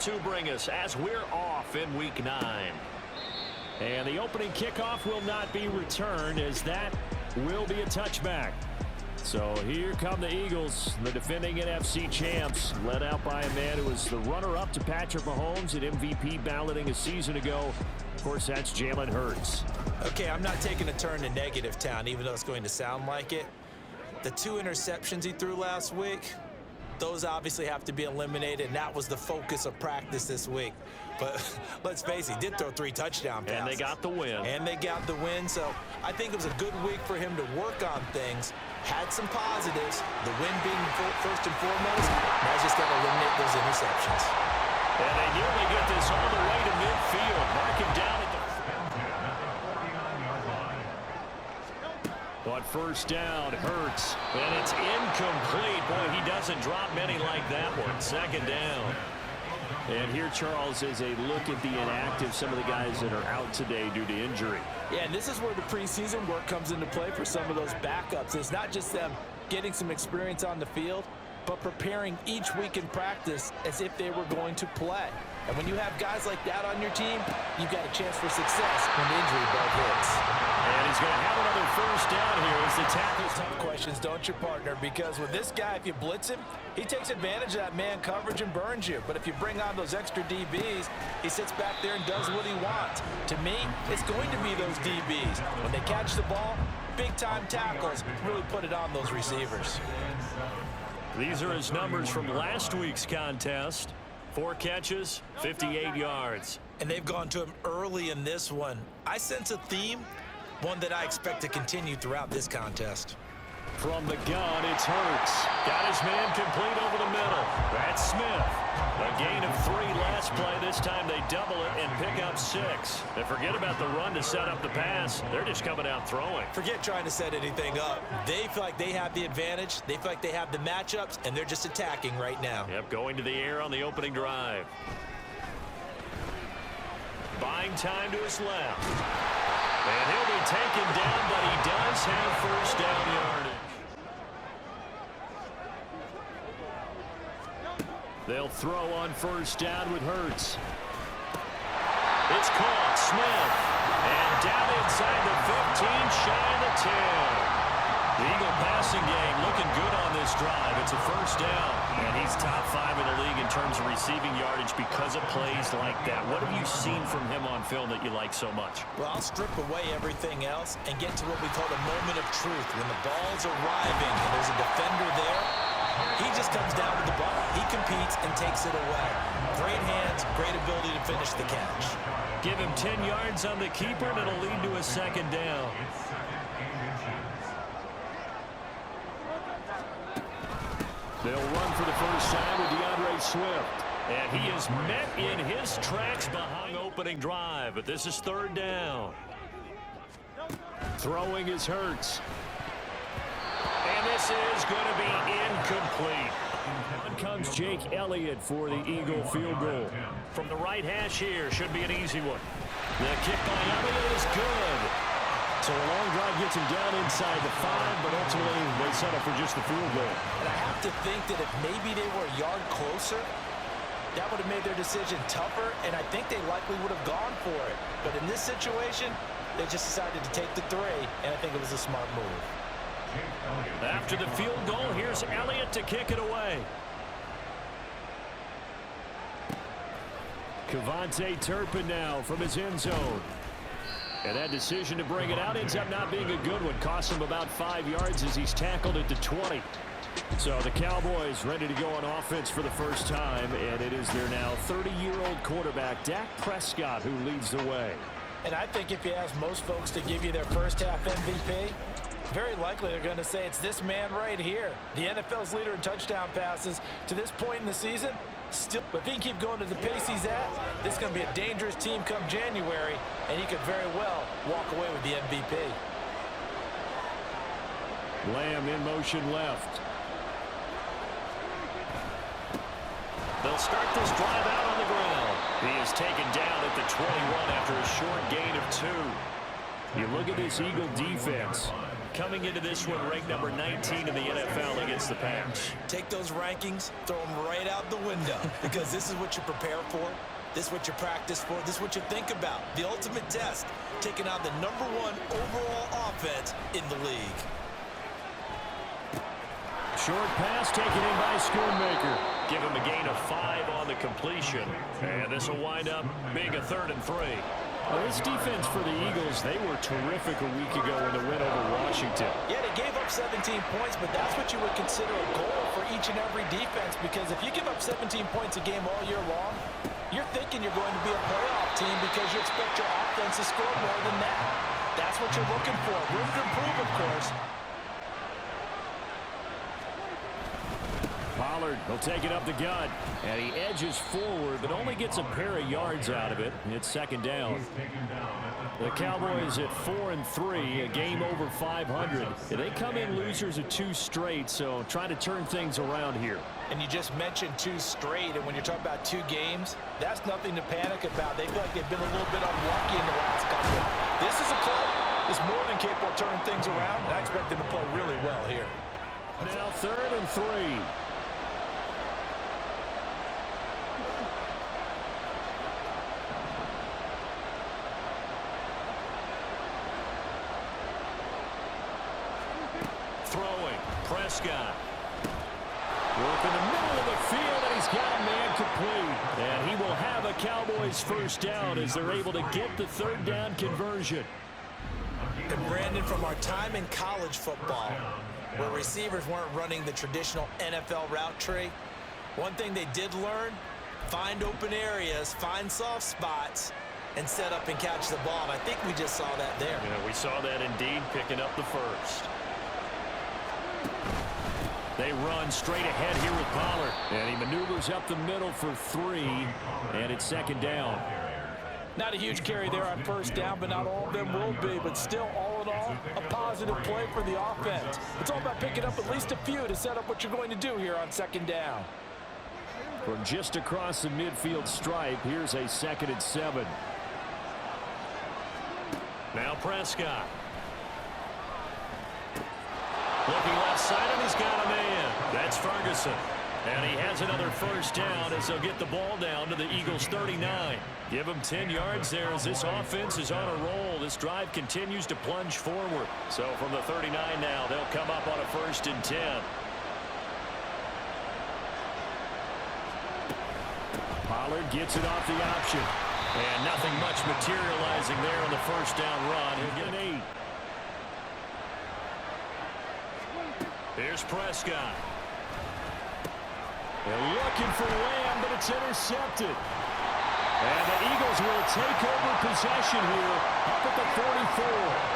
to bring us as we're off in Week 9. And the opening kickoff will not be returned, as that will be a touchback. So here come the Eagles, the defending NFC champs, led out by a man who was the runner-up to Patrick Mahomes at MVP balloting a season ago. Of course, that's Jalen Hurts. Okay, I'm not taking a turn to negative town, even though it's going to sound like it. The 2 interceptions he threw last week, those obviously have to be eliminated, and that was the focus of practice this week. But let's face it, he did throw 3 touchdown passes. And they got the win. So I think it was a good week for him to work on things. Had some positives, the win being first and foremost. Now he's just got to eliminate those interceptions. And they nearly get this all the way to midfield. Mark him down at the... On first down, Hurts. And it's incomplete. Boy, he doesn't drop many like that one. Second down. And here, Charles, is a look at the inactive, some of the guys that are out today due to injury. Yeah, and this is where the preseason work comes into play for some of those backups. It's not just them getting some experience on the field, but preparing each week in practice as if they were going to play. And when you have guys like that on your team, you've got a chance for success when the injury bug hits. And he's going to have another first down here as the tackle. Tough questions, don't you, partner? Because with this guy, if you blitz him, he takes advantage of that man coverage and burns you. But if you bring on those extra DBs, he sits back there and does what he wants. To me, it's going to be those DBs. When they catch the ball, big-time tackles really put it on those receivers. These are his numbers from last week's contest. 4 catches, 58 yards. And they've gone to him early in this one. I sense a theme, one that I expect to continue throughout this contest. From the gun, it's Hurts. Got his man complete over the middle. That's Smith. A gain of 3 last play. This time they double it and pick up 6. And forget about the run to set up the pass. They're just coming out throwing. Forget trying to set anything up. They feel like they have the advantage. They feel like they have the matchups, and they're just attacking right now. Yep, going to the air on the opening drive. Buying time to his left. And he'll be taken down, but he does have first down yardage. They'll throw on first down with Hurts. It's caught. Smith. And down inside the 15, shy of the 10. The Eagle passing game looking good on this drive. It's a first down. And he's top 5 in the league in terms of receiving yardage because of plays like that. What have you seen from him on film that you like so much? Well, I'll strip away everything else and get to what we call the moment of truth. When the ball's arriving and there's a defender there, he just comes down with the ball. He competes and takes it away. Great hands, great ability to finish the catch. Give him 10 yards on the keeper, and it'll lead to a second down. They'll run for the first time with DeAndre Swift. And he is met in his tracks behind opening drive. But this is third down. Throwing is Hurts. And this is going to be incomplete. On comes Jake Elliott for the Eagle field goal. From the right hash here, should be an easy one. The kick by Elliott is good. So a long drive gets him down inside the 5, but ultimately they settle for just the field goal. And I have to think that if maybe they were a yard closer, that would have made their decision tougher, and I think they likely would have gone for it. But in this situation, they just decided to take the 3, and I think it was a smart move. After the field goal, here's Elliott to kick it away. Kevontae Turpin now from his end zone. And that decision to bring it out ends up not being a good one. Cost him about 5 yards as he's tackled at the 20. So the Cowboys ready to go on offense for the first time, and it is their now 30-year-old quarterback, Dak Prescott, who leads the way. And I think if you ask most folks to give you their first half MVP, very likely they're going to say it's this man right here. The NFL's leader in touchdown passes to this point in the season. Still, if he can keep going to the pace he's at, this is going to be a dangerous team come January, and he could very well walk away with the MVP. Lamb in motion left. They'll start this drive out on the ground. He is taken down at the 21 after a short gain of 2. You look at this Eagle defense. Coming into this one, ranked number 19 in the NFL against the pass. Take those rankings, throw them right out the window, because this is what you prepare for. This is what you practice for. This is what you think about. The ultimate test, taking on the #1 overall offense in the league. Short pass taken in by Schoonmaker. Give him a gain of 5 on the completion. And this will wind up being a 3rd and 3. Well, this defense for the Eagles, they were terrific a week ago in the win over Washington. Yeah, they gave up 17 points, but that's what you would consider a goal for each and every defense, because if you give up 17 points a game all year long, you're thinking you're going to be a playoff team because you expect your offense to score more than that. That's what you're looking for. Room to improve, of course. Pollard will take it up the gut, and he edges forward, but only gets a pair of yards out of it. It's 2nd down. The Cowboys at 4-3, a game over 500. They come in losers of 2 straight, so trying to turn things around here. And you just mentioned 2 straight, and when you're talking about 2 games, that's nothing to panic about. They feel like they've been a little bit unlucky in the last couple. This is a club that's more than capable of turning things around, and I expect them to play really well here. Now 3rd and 3. Throwing, Prescott. Work in the middle of the field, and he's got a man complete. And he will have a Cowboys 1st down as they're able to get the 3rd down conversion. And Brandon, from our time in college football, where receivers weren't running the traditional NFL route tree, one thing they did learn, find open areas, find soft spots, and set up and catch the ball. And I think we just saw that there. Yeah, we saw that indeed, picking up the 1st. They run straight ahead here with Pollard. And he maneuvers up the middle for 3, and it's 2nd down. Not a huge carry there on 1st down, but not all of them will be. But still, all in all, a positive play for the offense. It's all about picking up at least a few to set up what you're going to do here on 2nd down. From just across the midfield stripe, here's a 2nd and 7. Now Prescott. Looking left side, and he's got a man. That's Ferguson. And he has another 1st down as they'll get the ball down to the Eagles' 39. Give them 10 yards there as this offense is on a roll. This drive continues to plunge forward. So from the 39 now, they'll come up on a 1st and 10. Pollard gets it off the option. And nothing much materializing there on the 1st down run. He'll get an 8. Here's Prescott. They're looking for Lamb, but it's intercepted. And the Eagles will take over possession here up at the 44.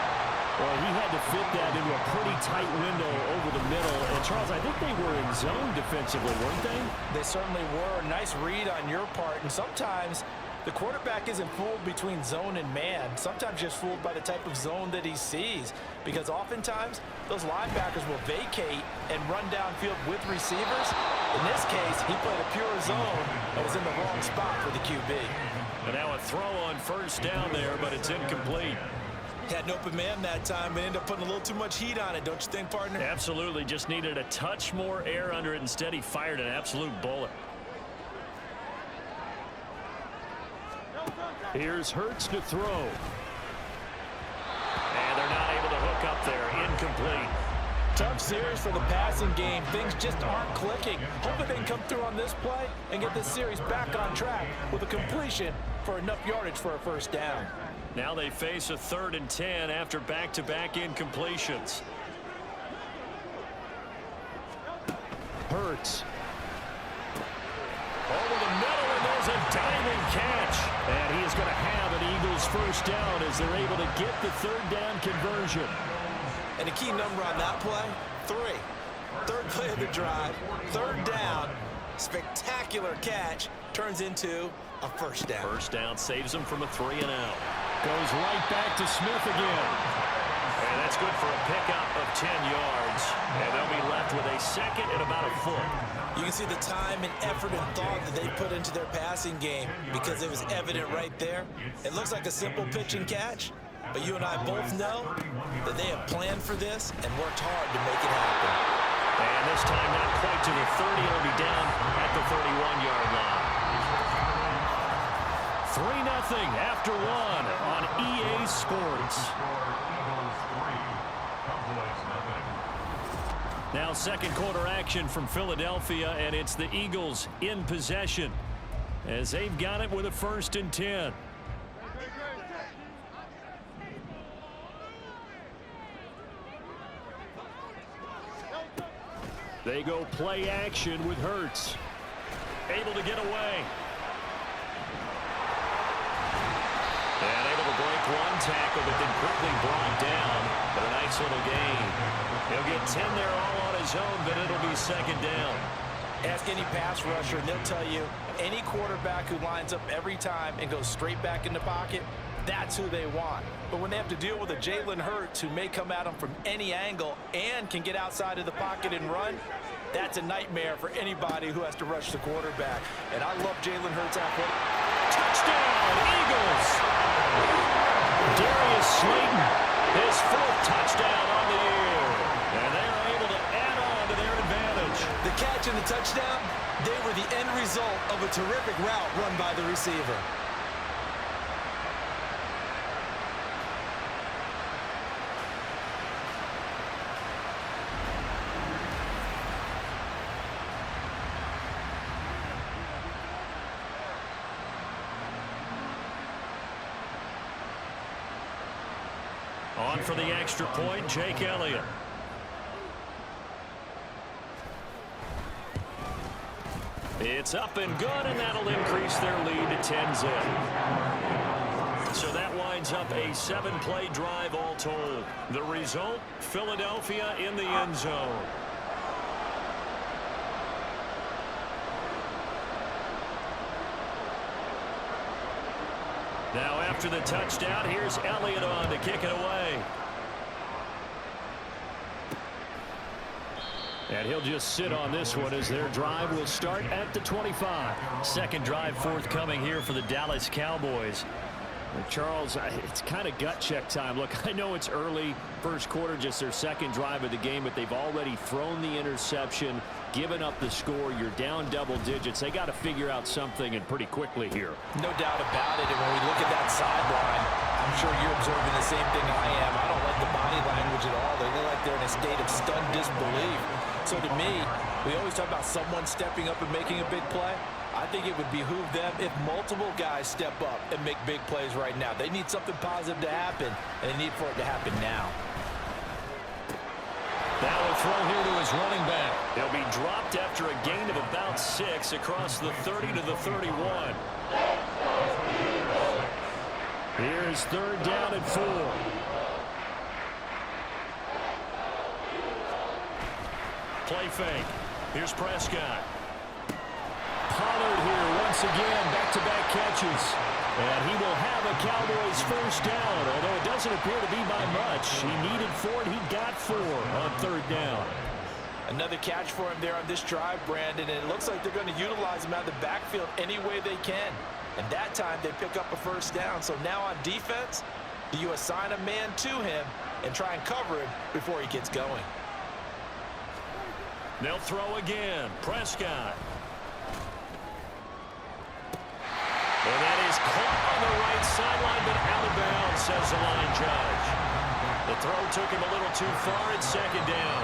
Well, he had to fit that into a pretty tight window over the middle. And, Charles, I think they were in zone defensively, weren't they? They certainly were. Nice read on your part. And sometimes the quarterback isn't fooled between zone and man. Sometimes just fooled by the type of zone that he sees. Because oftentimes, those linebackers will vacate and run downfield with receivers. In this case, he played a pure zone that was in the wrong spot for the QB. And now a throw on 1st down there, but it's incomplete. Had an open man that time, but ended up putting a little too much heat on it, don't you think, partner? Absolutely. Just needed a touch more air under it. Instead, he fired an absolute bullet. Here's Hurts to throw. And they're not able to hook up there. Incomplete. Tough series for the passing game. Things just aren't clicking. Hoping they can come through on this play and get this series back on track with a completion for enough yardage for a 1st down. Now they face a 3rd and 10 after back-to-back incompletions. Hurts. Over the middle, and there's a diving catch. And he is going to have an Eagles 1st down as they're able to get the 3rd down conversion. And a key number on that play, 3. 3rd play of the drive, 3rd down, spectacular catch, turns into a 1st down. 1st down saves them from a 3 and out. Goes right back to Smith again. And that's good for a pickup of 10 yards. And they'll be left with a 2nd and about a foot. You can see the time and effort and thought that they put into their passing game because it was evident right there. It looks like a simple pitch and catch, But you and I both know that they have planned for this and worked hard to make it happen. And this time not quite to the 30. It'll be down at the 31-yard line. 3-0 after one on EA Sports. Now second quarter action from Philadelphia, and it's the Eagles in possession as they've got it with a 1st and 10. They go play action with Hurts. Able to get away. And able to break one tackle, but then quickly brought down. But a nice little gain. He'll get 10 there all on his own, but it'll be 2nd down. Ask any pass rusher, and they'll tell you any quarterback who lines up every time and goes straight back in the pocket, that's who they want. But when they have to deal with a Jalen Hurts who may come at them from any angle and can get outside of the pocket and run, that's a nightmare for anybody who has to rush the quarterback. And I love Jalen Hurts' athletic. Touchdown, Eagles! Darius Slayton, his 4th touchdown on the year. And they're able to add on to their advantage. The catch and the touchdown, they were the end result of a terrific route run by the receiver. On for the extra point, Jake Elliott. It's up and good, and that'll increase their lead to 10-zip. So that winds up a 7-play drive all told. The result, Philadelphia in the end zone. Now after the touchdown, here's Elliott on to kick it away. And he'll just sit on this one as their drive will start at the 25. Second drive forthcoming here for the Dallas Cowboys. Charles, it's kind of gut check time. Look, I know it's early, first quarter, just their second drive of the game, but they've already thrown the interception, given up the score. You're down double digits. They got to figure out something, and pretty quickly here. No doubt about it. And when we look at that sideline, I'm sure you're observing the same thing I am. I don't like the body language at all. They look like they're in a state of stunned disbelief. So to me, we always talk about someone stepping up and making a big play. I think it would behoove them if multiple guys step up and make big plays right now. They need something positive to happen, and they need for it to happen now. Now a throw here to his running back. He'll be dropped after a gain of about 6 across the 30 to the 31. Here's 3rd down and 4. Play fake. Here's Prescott. Pollard here once again, back-to-back catches. And he will have a Cowboys 1st down, although it doesn't appear to be by much. He needed 4, and he got 4 on 3rd down. Another catch for him there on this drive, Brandon, and it looks like they're going to utilize him out of the backfield any way they can. And that time they pick up a 1st down. So now on defense, do you assign a man to him and try and cover him before he gets going? They'll throw again. Prescott. And that is caught on the right sideline, but out of bounds, says the line judge. The throw took him a little too far. It's 2nd down.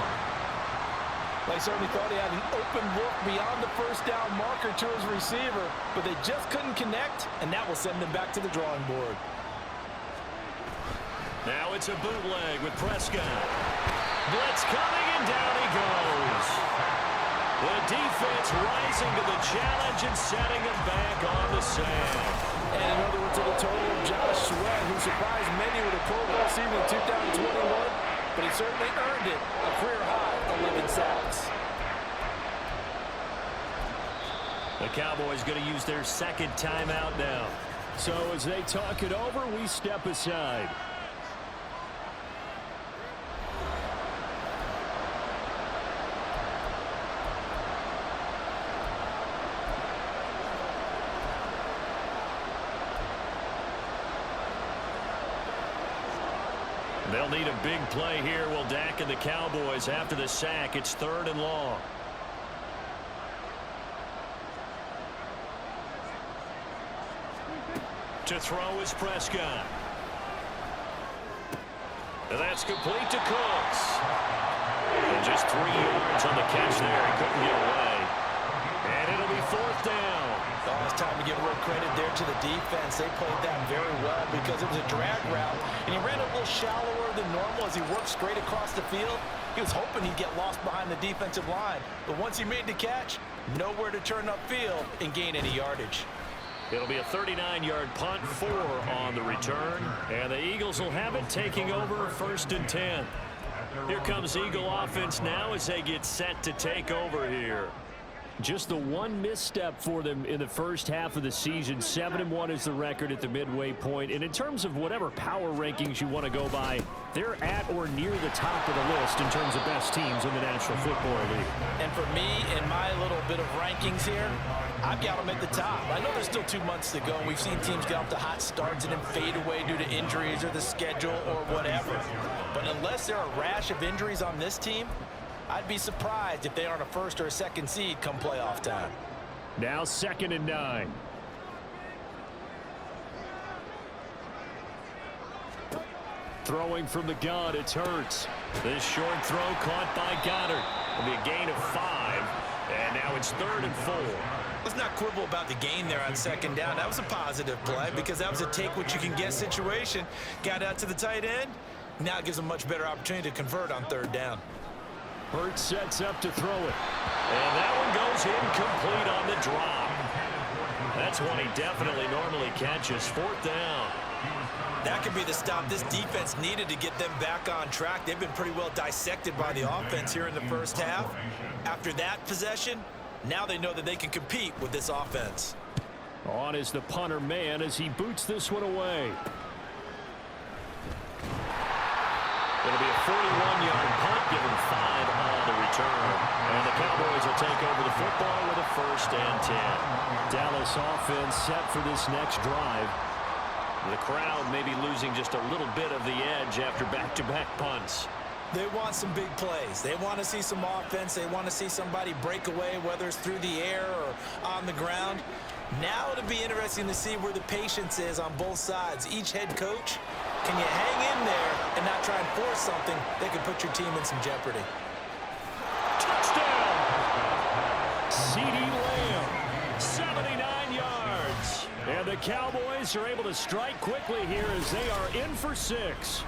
They certainly thought he had an open look beyond the 1st down marker to his receiver, but they just couldn't connect, and that will send them back to the drawing board. Now it's a bootleg with Prescott. Blitz coming, and down he goes. The defense rising to the challenge and setting him back on the sand. And another one to the total of Josh Sweat, who surprised many with a Pro Bowl season in 2021, but he certainly earned it. A career-high 11 sacks. The Cowboys going to use their 2nd timeout now. So as they talk it over, we step aside. They'll need a big play here. Will Dak and the Cowboys after the sack. It's 3rd and long. To throw is Prescott. And that's complete to Cooks. And just 3 yards on the catch there. He couldn't get away. And it'll be 4th down. Oh, it's time to give a little credit there to the defense. They played that very well because it was a drag route, and he ran a little shallower than normal as he worked straight across the field. He was hoping he'd get lost behind the defensive line, but once he made the catch, nowhere to turn upfield and gain any yardage. It'll be a 39-yard punt, 4 on the return, and the Eagles will have it taking over 1st and 10. Here comes Eagle offense now as they get set to take over here. Just the one misstep for them in the first half of the season. 7-1 is the record at the midway point. And in terms of whatever power rankings you want to go by, they're at or near the top of the list in terms of best teams in the National Football League. And for me, in my little bit of rankings here, I've got them at the top. I know there's still 2 months to go, and we've seen teams get off to hot starts and then fade away due to injuries or the schedule or whatever. But unless there are a rash of injuries on this team, I'd be surprised if they aren't a 1st or a 2nd seed come playoff time. Now 2nd and 9. Throwing from the gun, it's Hurts. This short throw caught by Goddard. It'll be a gain of 5, and now it's 3rd and 4. Let's not quibble about the gain there on 2nd down. That was a positive play because that was a take-what-you-can-get situation. Got out to the tight end. Now it gives them a much better opportunity to convert on 3rd down. Hurts sets up to throw it. And that one goes incomplete on the drop. That's one he definitely normally catches. 4th down. That could be the stop this defense needed to get them back on track. They've been pretty well dissected by the offense here in the first half. After that possession, now they know that they can compete with this offense. On is the punter man as he boots this one away. It'll be a 41-yard punt, given 5 on the return. And the Cowboys will take over the football with a 1st and 10. Dallas offense set for this next drive. The crowd may be losing just a little bit of the edge after back-to-back punts. They want some big plays. They want to see some offense. They want to see somebody break away, whether it's through the air or on the ground. Now it'll be interesting to see where the patience is on both sides. Each head coach, can you hang in there and not try and force something that could put your team in some jeopardy? Touchdown! CeeDee Lamb, 79 yards. And the Cowboys are able to strike quickly here as they are in for 6.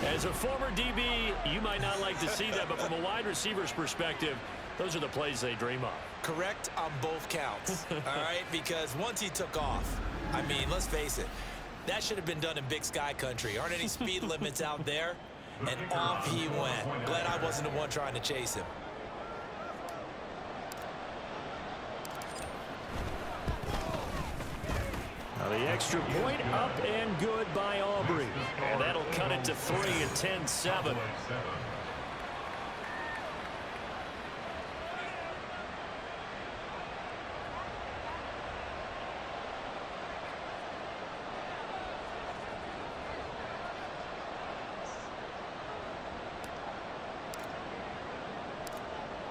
As a former DB, you might not like to see that, but from a wide receiver's perspective, those are the plays they dream of. Correct on both counts, all right? Because once he took off, I mean, let's face it, that should have been done in Big Sky country. Aren't any speed limits out there? And off he went. Glad I wasn't the one trying to chase him. Now the extra point up and good by Aubrey. And that'll cut it to 3 and 10-7.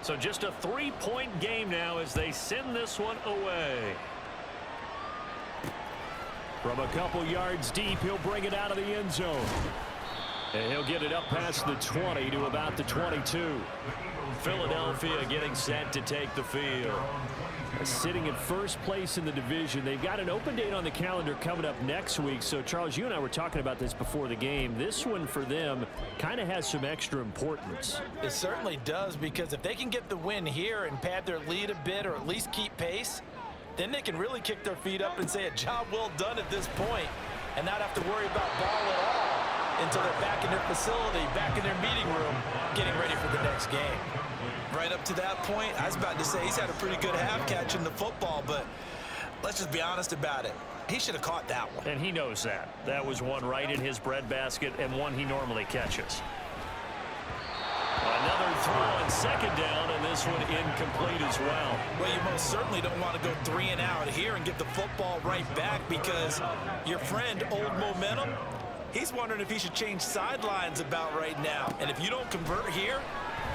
So just a 3-point game now as they send this one away. From a couple yards deep, he'll bring it out of the end zone. And he'll get it up past the 20 to about the 22. Philadelphia getting set to take the field. Sitting in first place in the division. They've got an open date on the calendar coming up next week. So, Charles, you and I were talking about this before the game. This one for them kind of has some extra importance. It certainly does, because if they can get the win here and pad their lead a bit or at least keep pace, then they can really kick their feet up and say a job well done at this point and not have to worry about ball at all until they're back in their facility, back in their meeting room, getting ready for the next game. Right up to that point, I was about to say he's had a pretty good half catching the football, but let's just be honest about it. He should have caught that one. And he knows that. That was one right in his breadbasket and one he normally catches. Another throw on second down, and this one incomplete as well. Well, you most certainly don't want to go 3 and out here and get the football right back, because your friend, Old Momentum, He's wondering if he should change sidelines about right now. And if you don't convert here,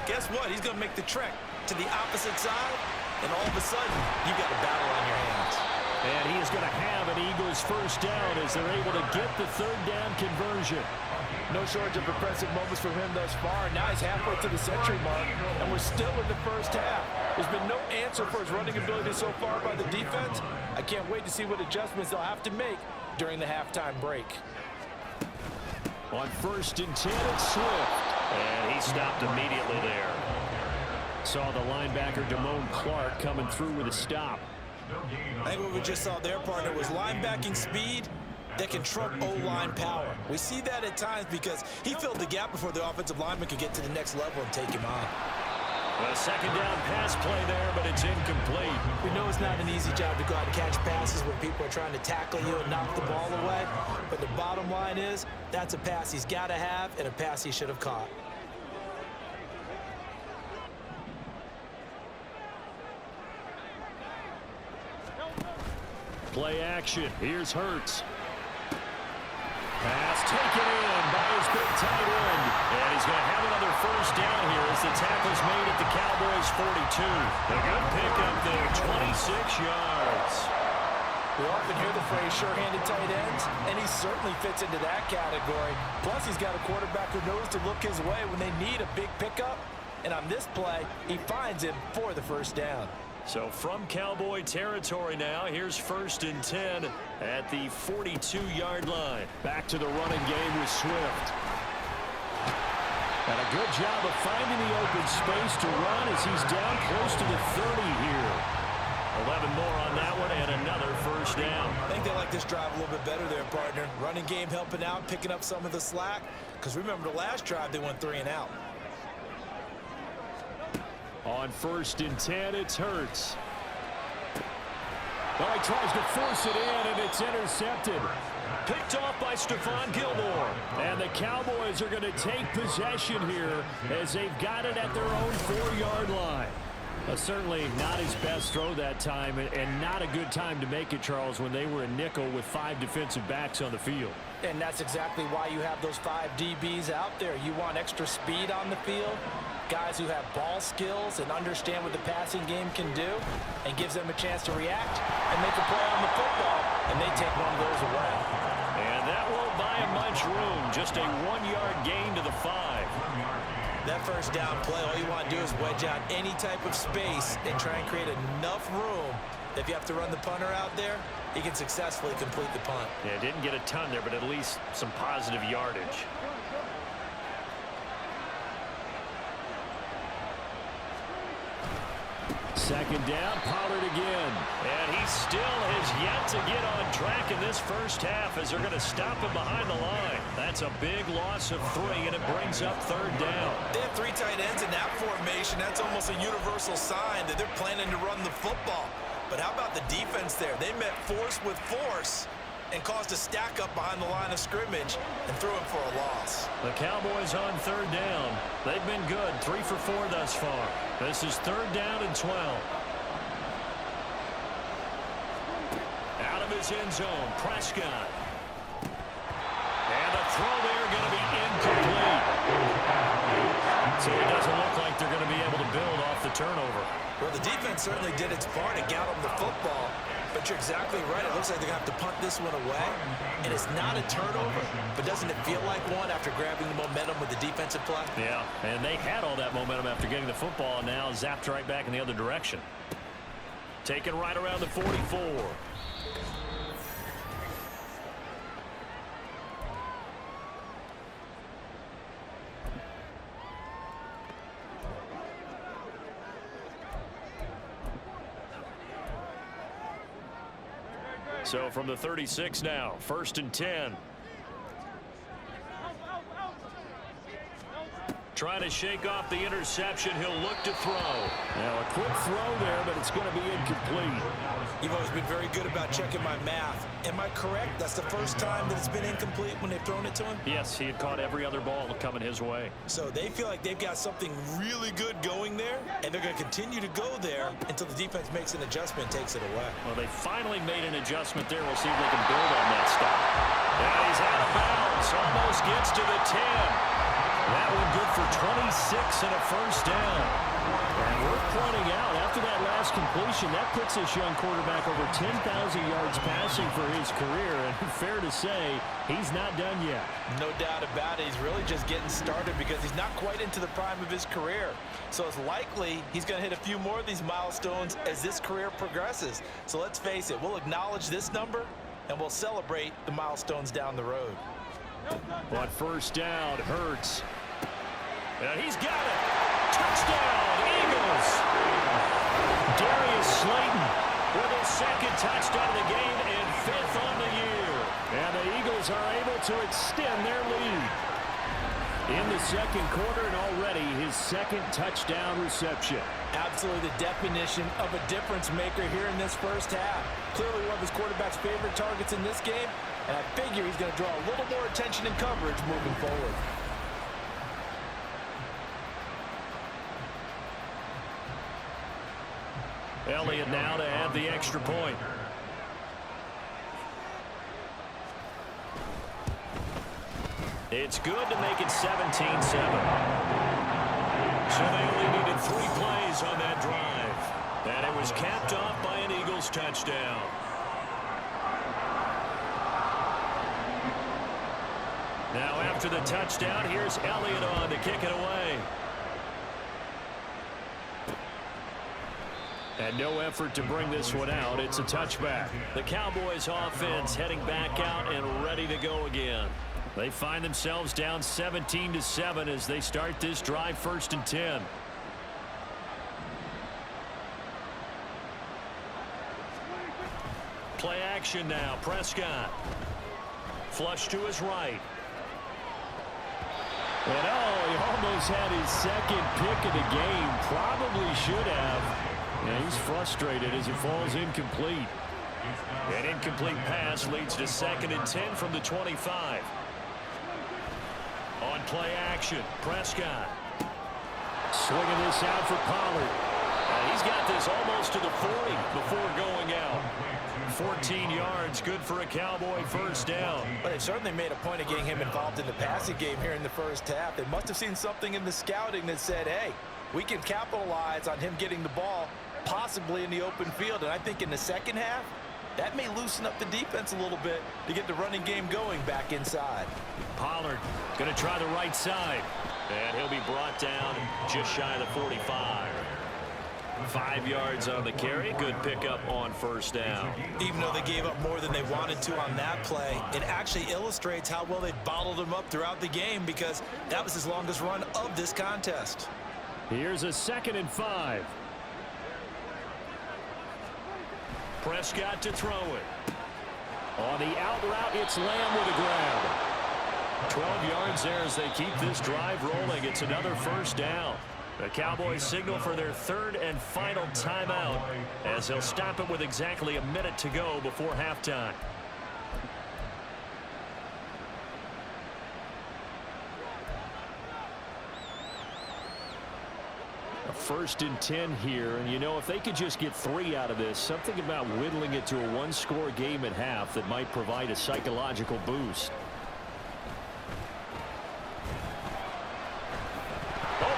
guess what? He's going to make the trek to the opposite side, and all of a sudden, you've got a battle on your hands. And he is going to have an Eagles first down as they're able to get the third down conversion. No shortage of impressive moments from him thus far. Now he's halfway to the century mark, and we're still in the first half. There's been no answer for his running ability so far by the defense. I can't wait to see what adjustments they'll have to make during the halftime break. On 1st and 10, it's Swift. And he stopped immediately there. Saw the linebacker, Damone Clark, coming through with a stop. I think what we just saw there, partner, was linebacking speed that can trump O-line power. We see that at times because he filled the gap before the offensive lineman could get to the next level and take him on. A second down pass play there, but it's incomplete. We know it's not an easy job to go out and catch passes when people are trying to tackle you and knock the ball away. But the bottom line is, that's a pass he's got to have and a pass he should have caught. Play action. Here's Hurts. Pass taken in by his big tight end. And he's going to have another first down here as the tackle's made at the Cowboys' 42. A good pickup there, 26 yards. We often hear the phrase sure-handed tight ends, and he certainly fits into that category. Plus, he's got a quarterback who knows to look his way when they need a big pickup. And on this play, he finds him for the first down. So from Cowboy territory now, here's 1st and 10 at the 42-yard line. Back to the running game with Swift. And a good job of finding the open space to run as he's down close to the 30 here. 11 more on that one and another first down. I think they like this drive a little bit better there, partner. Running game helping out, picking up some of the slack. Because remember the last drive, they went 3 and out. On 1st and 10, it's Hurts. Well, he tries to force it in, and it's intercepted. Picked off by Stephon Gilmore. And the Cowboys are going to take possession here as they've got it at their own 4-yard line. Certainly not his best throw that time, and not a good time to make it, Charles, when they were a nickel with 5 defensive backs on the field. And that's exactly why you have those 5 DBs out there. You want extra speed on the field, guys who have ball skills and understand what the passing game can do, and gives them a chance to react and make a play on the football, and they take one of those away. And that won't buy him much room. Just a 1-yard gain to the 5. That first down play, all you want to do is wedge out any type of space and try and create enough room that if you have to run the punter out there, he can successfully complete the punt. Yeah, didn't get a ton there, but at least some positive yardage. Second down, Pollard again. And he still has yet to get on track in this first half as they're going to stop him behind the line. That's a big loss of 3, and it brings up 3rd down. They have 3 tight ends in that formation. That's almost a universal sign that they're planning to run the football. But how about the defense there? They met force with force and caused a stack up behind the line of scrimmage and threw him for a loss. The Cowboys on 3rd down. They've been good, 3 for 4 thus far. This is 3rd down and 12. Out of his end zone, Prescott. And the throw there going to be incomplete. So it doesn't look like they're going to be able to build off the turnover. Well, the defense certainly did its part to get them the football. But you're exactly right. It looks like they're going to have to punt this one away. And it's not a turnover. But doesn't it feel like one after grabbing the momentum with the defensive play? Yeah, and they had all that momentum after getting the football, and now zapped right back in the other direction. Taken right around the 44. So from the 36 now, 1st and 10. Trying to shake off the interception. He'll look to throw. Now a quick throw there, but it's going to be incomplete. You've always been very good about checking my math. Am I correct? That's the first time that it's been incomplete when they've thrown it to him? Yes, he had caught every other ball coming his way. So they feel like they've got something really good going there, and they're going to continue to go there until the defense makes an adjustment and takes it away. Well, they finally made an adjustment there. We'll see if they can build on that stop. And he's out of bounds on Almost gets to the 10. That one good for 26 and a first down. And we're pointing out, after that last completion, that puts this young quarterback over 10,000 yards passing for his career. And fair to say, he's not done yet. No doubt about it. He's really just getting started because he's not quite into the prime of his career. So it's likely he's going to hit a few more of these milestones as this career progresses. So let's face it, we'll acknowledge this number and we'll celebrate the milestones down the road. On first down, Hurts. And he's got it. Touchdown, Eagles. Darius Slayton with his second touchdown of the game and 5th on the year. And the Eagles are able to extend their lead in the second quarter, and already his second touchdown reception. Absolutely the definition of a difference maker here in this first half. Clearly one of his quarterback's favorite targets in this game, and I figure he's going to draw a little more attention and coverage moving forward. Elliott now to add the extra point. It's good to make it 17-7. So they only needed 3 plays on that drive. And it was capped off by an Eagles touchdown. Now after the touchdown, here's Elliott on to kick it away. And no effort to bring this one out. It's a touchback. The Cowboys offense heading back out and ready to go again. They find themselves down 17-7 as they start this drive, 1st and 10. Play action now. Prescott. Flush to his right. And he almost had his second pick of the game. Probably should have. And he's frustrated as it falls incomplete. An incomplete pass leads to 2nd and 10 from the 25. On play action, Prescott. Swinging this out for Pollard. And he's got this almost to the 40 before going out. 14 yards, good for a Cowboy first down. But they certainly made a point of getting him involved in the passing game here in the first half. They must have seen something in the scouting that said, hey, we can capitalize on him getting the ball possibly in the open field. And I think in the second half, that may loosen up the defense a little bit to get the running game going back inside. Pollard going to try the right side. And he'll be brought down just shy of the 45. 5 yards on the carry. Good pickup on first down. Even though they gave up more than they wanted to on that play, it actually illustrates how well they bottled him up throughout the game because that was his longest run of this contest. Here's a 2nd and 5. Prescott to throw it. On the out route, it's Lamb with a grab. 12 yards there as they keep this drive rolling. It's another first down. The Cowboys signal for their 3rd and final timeout as they'll stop it with exactly a minute to go before halftime. A 1st and 10 here, and you know, if they could just get 3 out of this, something about whittling it to a 1-score game at half that might provide a psychological boost.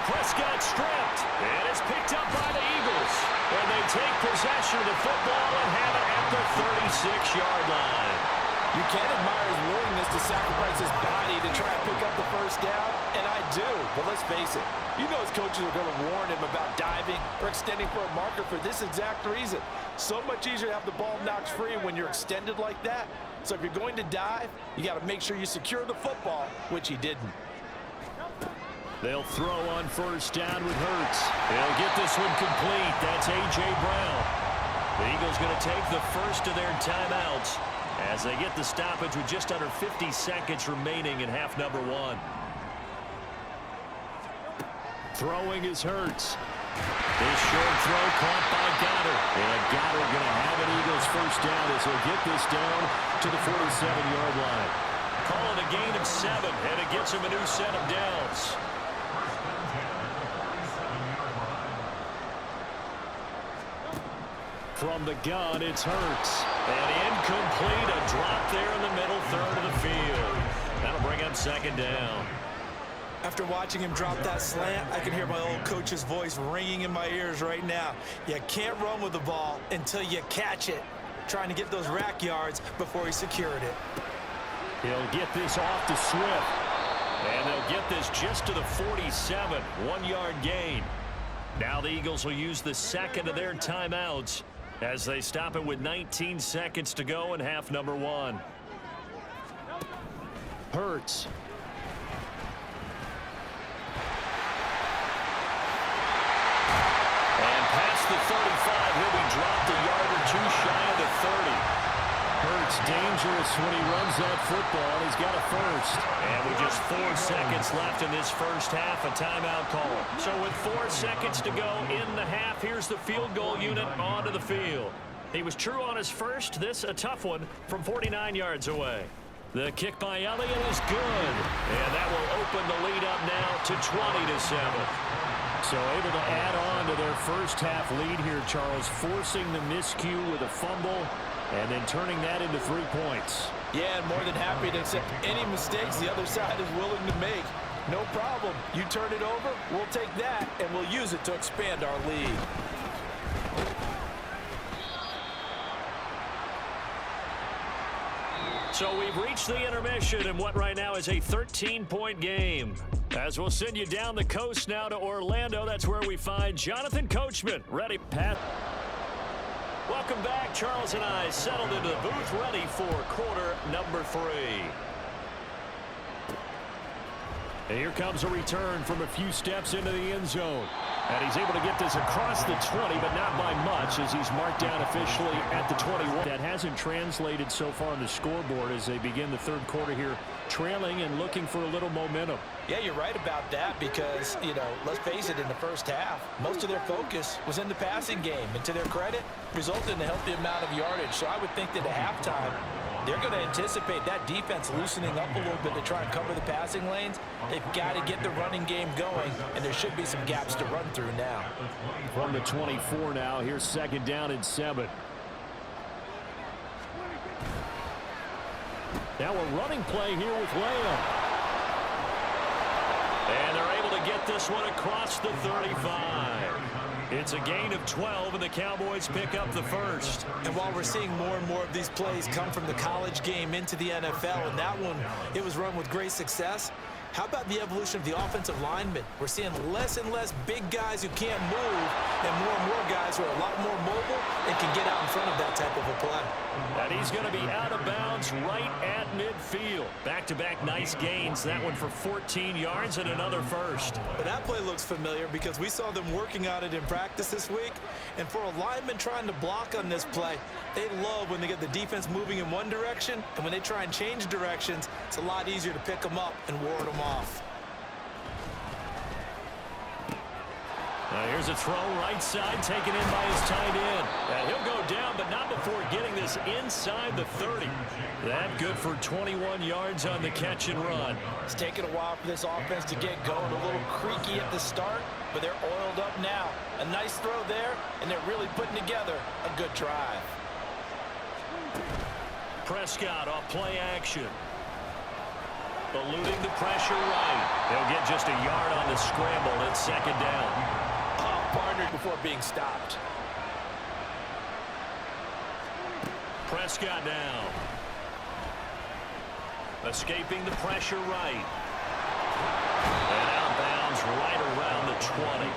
Prescott stripped, and it's picked up by the Eagles. And they take possession of the football and have it at the 36-yard line. You can admire his willingness to sacrifice his body to try and pick up the first down, and I do. But let's face it, you know his coaches are going to warn him about diving or extending for a marker for this exact reason. So much easier to have the ball knocked free when you're extended like that. So if you're going to dive, you got to make sure you secure the football, which he didn't. They'll throw on first down with Hurts. They'll get this one complete. That's A.J. Brown. The Eagles going to take the first of their timeouts as they get the stoppage with just under 50 seconds remaining in half number 1. Throwing is Hurts. This short throw caught by Goddard. And Goddard going to have an Eagles first down as he'll get this down to the 47-yard line. Calling a gain of 7, and it gets him a new set of downs. From the gun, it's Hurts. And incomplete, a drop there in the middle third of the field. That'll bring attempt, second down. After watching him drop that slant, I can hear my old coach's voice ringing in my ears right now. You can't run with the ball until you catch it. Trying to get those rack yards before he secured it. He'll get this off to Swift. And they'll get this just to the 47. 1-yard gain. Now the Eagles will use the second of their timeouts as they stop it with 19 seconds to go in half number 1. Hurts. And past the 35, he'll be dropped a yard or two shy of the 30. Hurts dangerous when he runs that football. He's got a first. And with just 4 seconds left in this first half, a timeout call. So with 4 seconds to go in the half, here's the field goal unit onto the field. He was true on his first. This a tough one from 49 yards away. The kick by Elliott is good. And that will open the lead up now to 20-7. So able to add on to their first half lead here, Charles, forcing the miscue with a fumble and then turning that into 3 points. Yeah, and more than happy to accept any mistakes the other side is willing to make. No problem. You turn it over, we'll take that, and we'll use it to expand our lead. So we've reached the intermission in what right now is a 13-point game. As we'll send you down the coast now to Orlando, that's where we find Jonathan Coachman. Ready, Pat? Welcome back. Charles and I settled into the booth, ready for quarter number 3. And here comes a return from a few steps into the end zone. And he's able to get this across the 20, but not by much, as he's marked down officially at the 21. That hasn't translated so far on the scoreboard as they begin the third quarter here, trailing and looking for a little momentum. Yeah, you're right about that because, let's face it, in the first half, most of their focus was in the passing game. And to their credit, resulted in a healthy amount of yardage. So I would think that at halftime, they're going to anticipate that defense loosening up a little bit to try and cover the passing lanes. They've got to get the running game going, and there should be some gaps to run through now. From the 24 now, here's second down and 7. Now a running play here with Lamb. And they're able to get this one across the 35. It's a gain of 12, and the Cowboys pick up the first. And while we're seeing more and more of these plays come from the college game into the NFL, and that one, it was run with great success, how about the evolution of the offensive linemen? We're seeing less and less big guys who can't move and more guys who are a lot more mobile and can get out in front of that type of a play. And he's going to be out of bounds right at midfield. Back-to-back nice gains. That one for 14 yards and another first. But that play looks familiar because we saw them working on it in practice this week. And for a lineman trying to block on this play, they love when they get the defense moving in one direction. And when they try and change directions, it's a lot easier to pick them up and ward them off. Here's a throw right side taken in by his tight end. And he'll go down, but not before getting this inside the 30. That good for 21 yards on the catch and run. It's taken a while for this offense to get going. A little creaky at the start, but they're oiled up now. A nice throw there, and they're really putting together a good drive. Prescott off play action. Eluding the pressure right. They'll get just a yard on the scramble. It's second down. Partnered before being stopped. Prescott down. Escaping the pressure right. And outbounds right around the 20.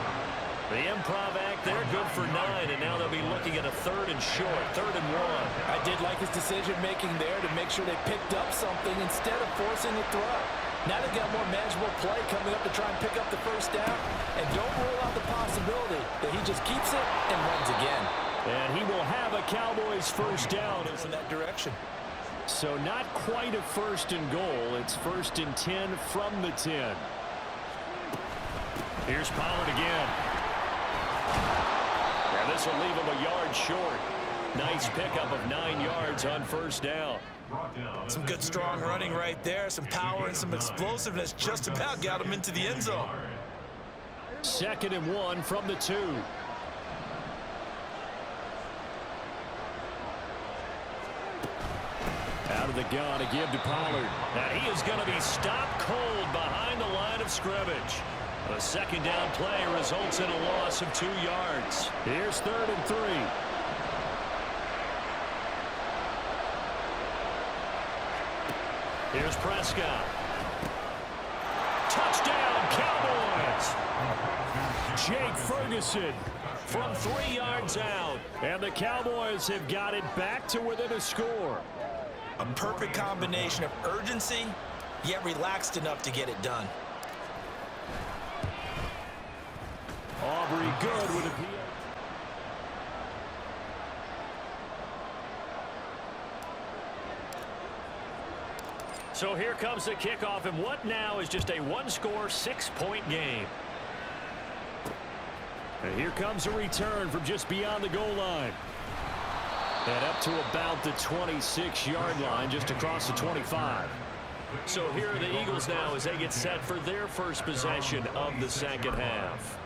The improv act there, good for 9, and now they'll be looking at a third and short, 3rd and 1. I did like his decision-making there to make sure they picked up something instead of forcing the throw. Now they've got more manageable play coming up to try and pick up the first down. And don't rule out the possibility that he just keeps it and runs again. And he will have a Cowboys first down. In that direction. So not quite a first and goal. It's 1st and 10 from the 10. Here's Pollard again. And this will leave him a yard short. Nice pickup of 9 yards on first down. Some good strong running right there. Some power and some explosiveness just about got him into the end zone. 2nd and 1 from the 2. Out of the the gun to give to Pollard. And he is going to be stopped cold behind the line of scrimmage. A second down play results in a loss of 2 yards. Here's 3rd and 3. Here's Prescott. Touchdown, Cowboys! Jake Ferguson from 3 yards out. And the Cowboys have got it back to within a score. A perfect combination of urgency, yet relaxed enough to get it done. Aubrey good with a PA. So here comes the kickoff, and what now is just a one-score, 6-point game. And here comes a return from just beyond the goal line. And up to about the 26-yard line, just across the 25. So here are the Eagles now as they get set for their first possession of the second half.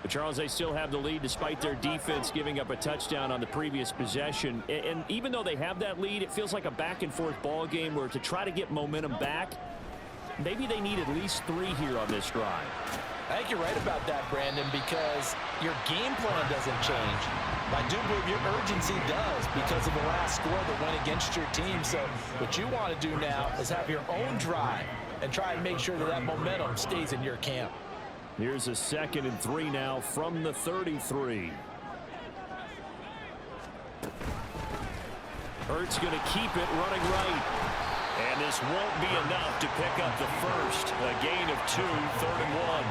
But Charles, they still have the lead despite their defense giving up a touchdown on the previous possession. And even though they have that lead, it feels like a back-and-forth ball game where to try to get momentum back, maybe they need at least 3 here on this drive. I think you're right about that, Brandon, because your game plan doesn't change. I do believe your urgency does because of the last score that went against your team. So what you want to do now is have your own drive and try and make sure that that momentum stays in your camp. Here's a 2nd and 3 now from the 33. Hurts going to keep it running right. And this won't be enough to pick up the first. A gain of 2, 3rd and 1.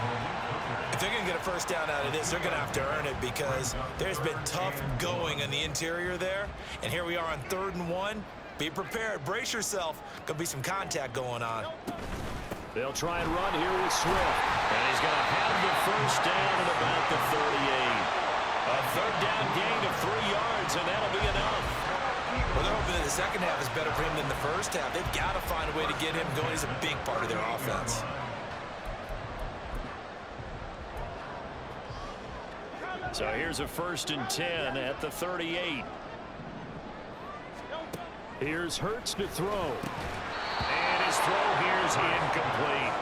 If they're going to get a first down out of this, they're going to have to earn it because there's been tough going in the interior there. And here we are on 3rd and 1. Be prepared. Brace yourself. Going to be some contact going on. They'll try and run here with Swift. And he's going to have the first down at about the 38. A 3rd down gain of 3 yards, and that'll be enough. Well, they're hoping that the second half is better for him than the first half. They've got to find a way to get him going. He's a big part of their offense. So here's a 1st and 10 at the 38. Here's Hurts to throw. And his throw here is incomplete.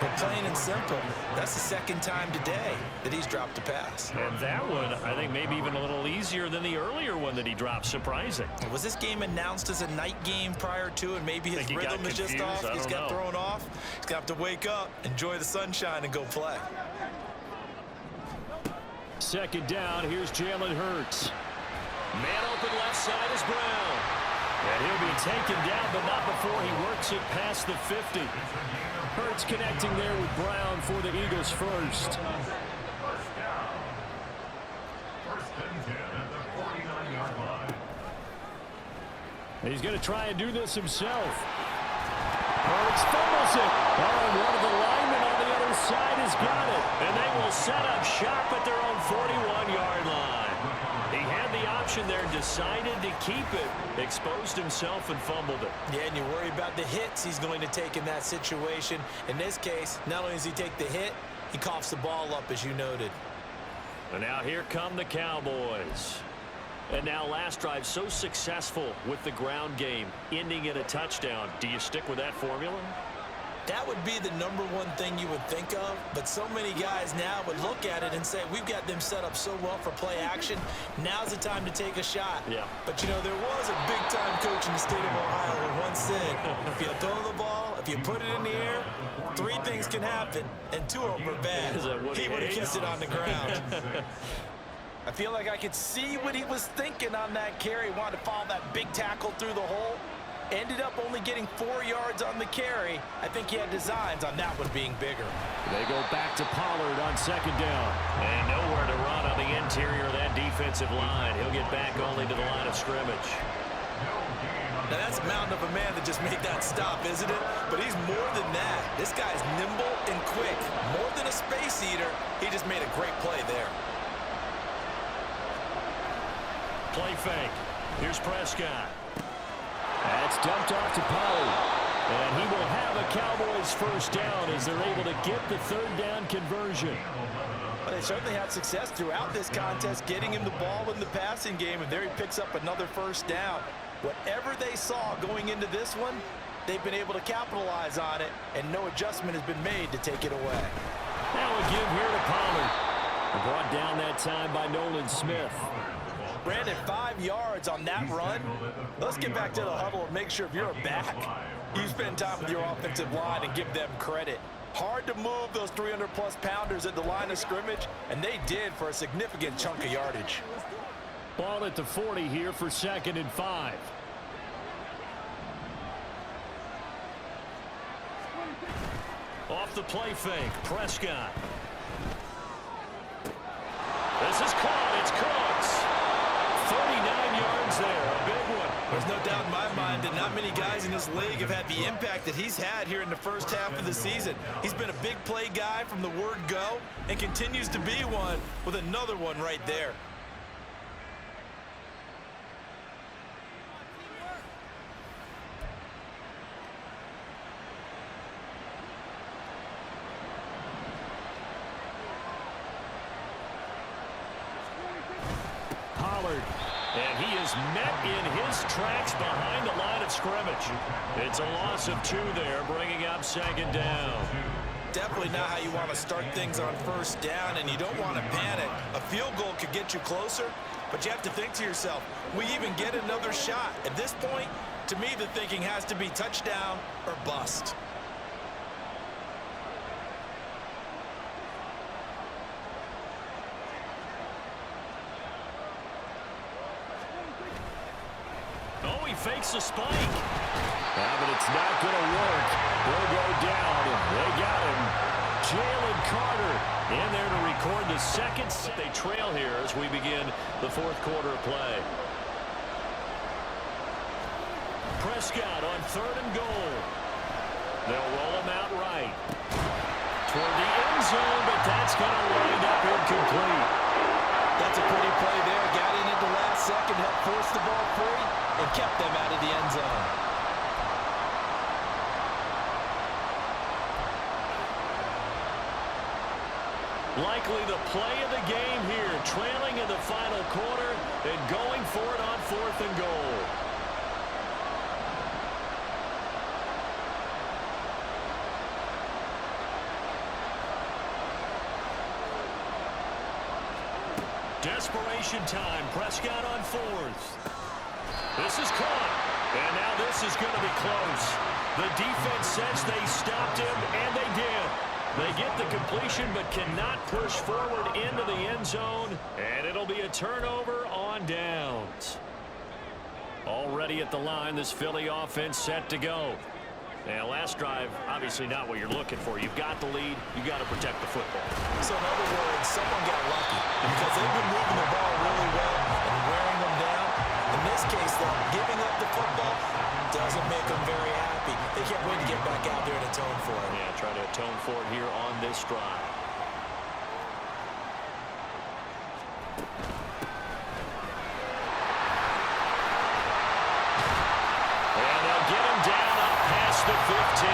But plain and simple, that's the 2nd time today that he's dropped a pass. And that one, I think, maybe even a little easier than the earlier one that he dropped. Surprising. Was this game announced as a night game prior to, and maybe his rhythm is just off? He's got thrown off. He's going to have to wake up, enjoy the sunshine, and go play. 2nd down, here's Jalen Hurts. Man open left side is Brown. And he'll be taken down, but not before he works it past the 50. Hurts connecting there with Brown for the Eagles first. And he's going to try and do this himself. Hurts fumbles it. Oh, one of the linemen on the other side has got it. And they will set up shop at their own 41-yard line. He had the option there, decided to keep it, exposed himself and fumbled it. Yeah, and you worry about the hits he's going to take in that situation. In this case, not only does he take the hit, he coughs the ball up, as you noted. And now here come the Cowboys. And now last drive so successful with the ground game, ending in a touchdown. Do you stick with that formula? That would be the #1 thing you would think of, but so many guys now would look at it and say, we've got them set up so well for play action. Now's the time to take a shot. Yeah. But, you know, there was a big-time coach in the state of Ohio who once said, if you throw the ball, if you put it in the air, 3 things can happen, and 2 of them are bad. He would have kissed it on the ground. I feel like I could see what he was thinking on that carry. Wanted to follow that big tackle through the hole. Ended up only getting 4 yards on the carry. I think he had designs on that one being bigger. They go back to Pollard on 2nd down. And nowhere to run on the interior of that defensive line. He'll get back only to the line of scrimmage. Now that's a mountain of a man that just made that stop, isn't it? But he's more than that. This guy's nimble and quick. More than a space eater, he just made a great play there. Play fake. Here's Prescott. That's dumped off to Pollard. And he will have a Cowboys first down as they're able to get the 3rd down conversion. Well, they certainly had success throughout this contest, getting him the ball in the passing game, and there he picks up another first down. Whatever they saw going into this one, they've been able to capitalize on it, and no adjustment has been made to take it away. Now a give here to Pollard. Brought down that time by Nolan Smith. Brandon, 5 yards on that run. Let's get back to the huddle and make sure if you're a back, you spend time with your offensive line and give them credit. Hard to move those 300-plus pounders at the line of scrimmage, and they did for a significant chunk of yardage. Ball at the 40 here for 2nd and 5. Off the play fake, Prescott. This is caught. It's Cooks. 39 yards there. A big one. There's no doubt in my mind that not many guys in this league have had the impact that he's had here in the first half of the season. He's been a big play guy from the word go and continues to be one with another one right there. And he is met in his tracks behind the line of scrimmage. It's a loss of 2 there, bringing up 2nd down. Definitely not how you want to start things on 1st down, and you don't want to panic. A field goal could get you closer, but you have to think to yourself, we even get another shot. At this point, to me, the thinking has to be touchdown or bust. Oh, he fakes a spike. But it's not going to work. They'll go down. They got him. Jalen Carter in there to record the 2nd. They trail here as we begin the 4th quarter of play. Prescott on 3rd and goal. They'll roll him out right. Toward the end zone, but that's going to wind up incomplete. That's a pretty play there. Got in at the last second, helped force the ball free, and kept them out of the end zone. Likely the play of the game here, trailing in the final quarter and going for it on 4th and goal. Desperation time. Prescott on 4th. This is caught. And now this is going to be close. The defense says they stopped him, and they did. They get the completion but cannot push forward into the end zone, and it'll be a turnover on downs. Already at the line, this Philly offense set to go. Now, last drive, obviously not what you're looking for. You've got the lead. You've got to protect the football. So, in other words, someone got lucky because they've been moving the ball really well and wearing them down. In this case, though, giving up the football doesn't make them very happy. They can't wait to get back out there and atone for it. Yeah, try to atone for it here on this drive. And they'll get him down up past the 15.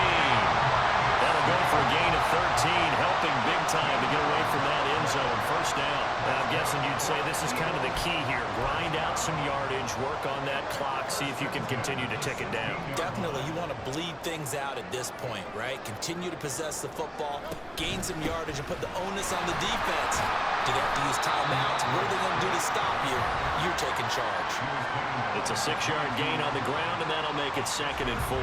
That'll go for a gain of 13, helping big time to get away from that end zone. 1st down. I'm guessing you'd say this is kind of the key here. Grind out some yardage, work on that clock, see if you can continue to tick it down. Definitely, you want to bleed things out at this point, right? Continue to possess the football, gain some yardage, and put the onus on the defense. Do they have to use timeouts? What are they going to do to stop you? You're taking charge. It's a 6-yard gain on the ground, and that'll make it 2nd and 4.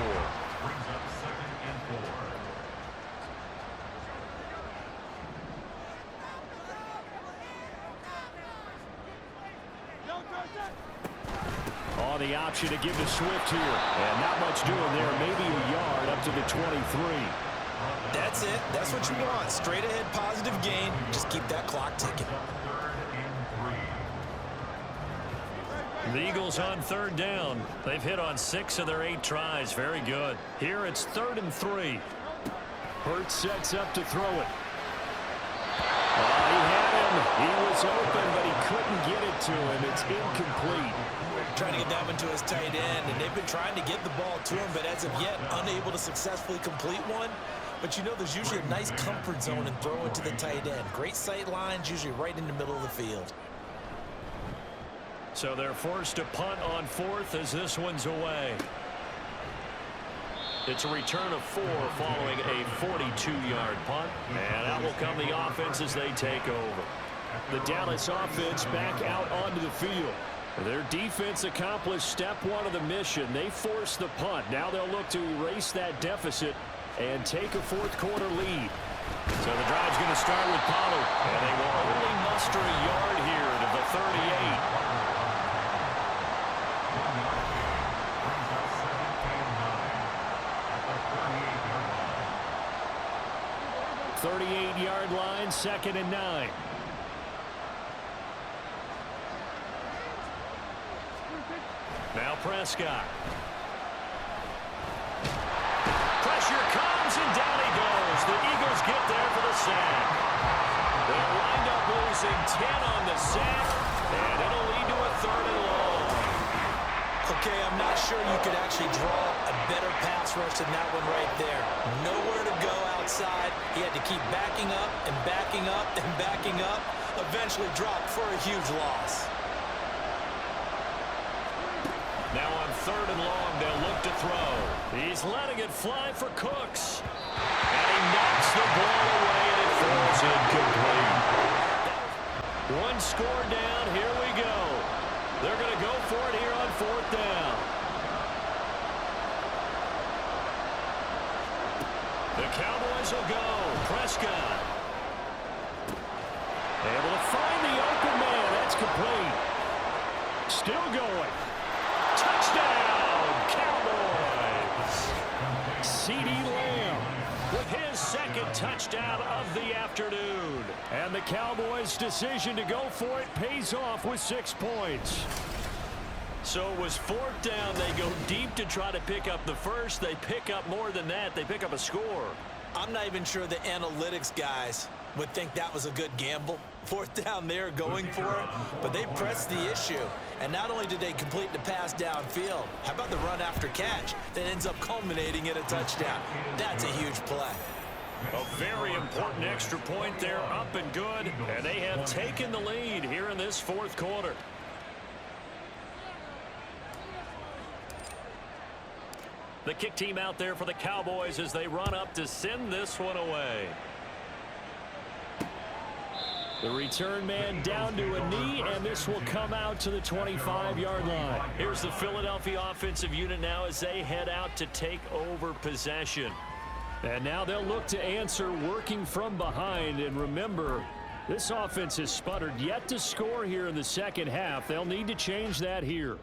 Oh, the option to give to Swift here. And not much doing there. Maybe a yard up to the 23. That's it. That's what you want. Straight ahead positive gain. Just keep that clock ticking. The Eagles on 3rd down. They've hit on 6 of their 8 tries. Very good. Here it's 3rd and 3. Hurts sets up to throw it. He had him. He was open, but he couldn't get it to him. It's incomplete. Trying to get down into his tight end, and they've been trying to get the ball to him, but as of yet, unable to successfully complete one. But you know there's usually a nice comfort zone in throwing to the tight end. Great sight lines, usually right in the middle of the field. So they're forced to punt on fourth as this one's away. It's a return of 4 following a 42-yard punt. And out will come the offense as they take over. The Dallas offense back out onto the field. Their defense accomplished step 1 of the mission. They forced the punt. Now they'll look to erase that deficit and take a fourth-quarter lead. So the drive's going to start with Pollard. And they will only muster a yard here to the 38. 38-yard line, 2nd and 9. Now Prescott. Pressure comes, and down he goes. The Eagles get there for the sack. They'll wind up losing 10 on the sack, and it'll lead to a 3rd and long. Okay, I'm not sure you could actually draw a better pass rush than that one right there. Nowhere to go outside. He had to keep backing up and backing up and backing up. Eventually dropped for a huge loss. Now on 3rd and long, they'll look to throw. He's letting it fly for Cooks. And he knocks the ball away, and it falls incomplete. One score down. Here we go. They're going to go for it here on 4th down. The Cowboys will go. Prescott. Able to find the open man. That's complete. Still going. Touchdown, Cowboys. CeeDee Lamb with his 2nd touchdown of the afternoon. And the Cowboys' decision to go for it pays off with 6 points. So it was 4th down. They go deep to try to pick up the first. They pick up more than that. They pick up a score. I'm not even sure the analytics guys would think that was a good gamble. 4th down there going for it, but they pressed the issue. And not only did they complete the pass downfield, how about the run after catch that ends up culminating in a touchdown? That's a huge play. A very important extra point there, up and good, and they have taken the lead here in this 4th quarter. The kick team out there for the Cowboys as they run up to send this one away. The return man down to a knee, and this will come out to the 25-yard line. Here's the Philadelphia offensive unit now as they head out to take over possession. And now they'll look to answer working from behind. And remember, this offense has sputtered yet to score here in the 2nd half. They'll need to change that here.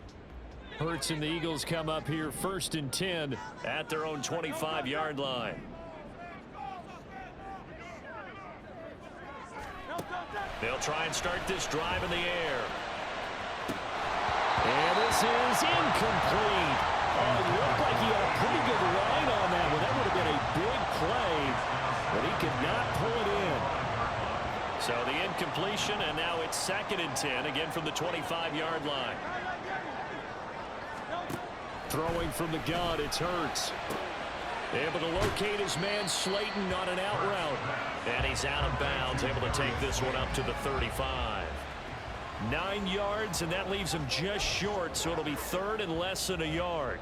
Hurts and the Eagles come up here 1st and 10 at their own 25-yard line. They'll try and start this drive in the air. And this is incomplete. Oh, it looked like he had a pretty good line on that one. That would have been a big play, but he could not pull it in. So the incompletion, and now it's 2nd and 10, again from the 25-yard line. Throwing from the gun, it's Hurts. Able to locate his man Slayton on an out route. And he's out of bounds, able to take this one up to the 35. 9 yards, and that leaves him just short, so it'll be 3rd and less than a yard.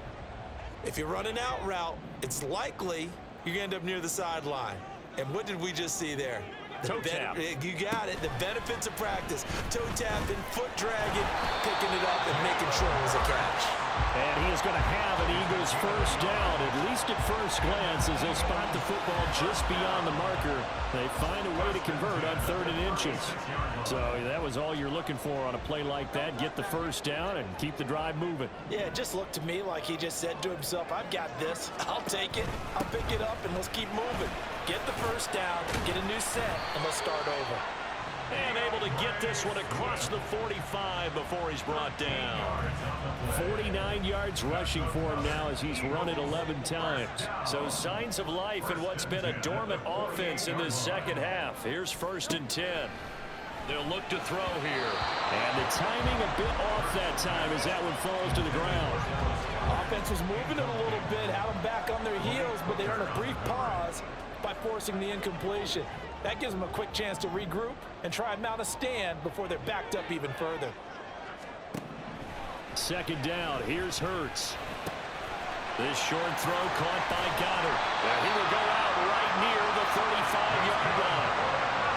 If you run an out route, it's likely you're going to end up near the sideline. And what did we just see there? Toe tap. You got it. The benefits of practice. Toe tapping, foot dragging, picking it up, and making sure it was a catch. And he is going to have an Eagles first down, at least at first glance, as they'll spot the football just beyond the marker. They find a way to convert on 3rd and inches. So that was all you're looking for on a play like that. Get the first down and keep the drive moving. Yeah, it just looked to me like he just said to himself, I've got this. I'll take it. I'll pick it up, and let's keep moving. Get the first down, get a new set, and let's start over. And able to get this one across the 45 before he's brought down. 49 yards rushing for him now as he's run it 11 times. So signs of life in what's been a dormant offense in this 2nd half. Here's 1st and 10. They'll look to throw here. And the timing a bit off that time as that one falls to the ground. Offense was moving it a little bit, had them back on their heels, but they earned a brief pause by forcing the incompletion. That gives them a quick chance to regroup and try and mount a stand before they're backed up even further. Second down. Here's Hurts. This short throw caught by Goddard. And he will go out right near the 35-yard line.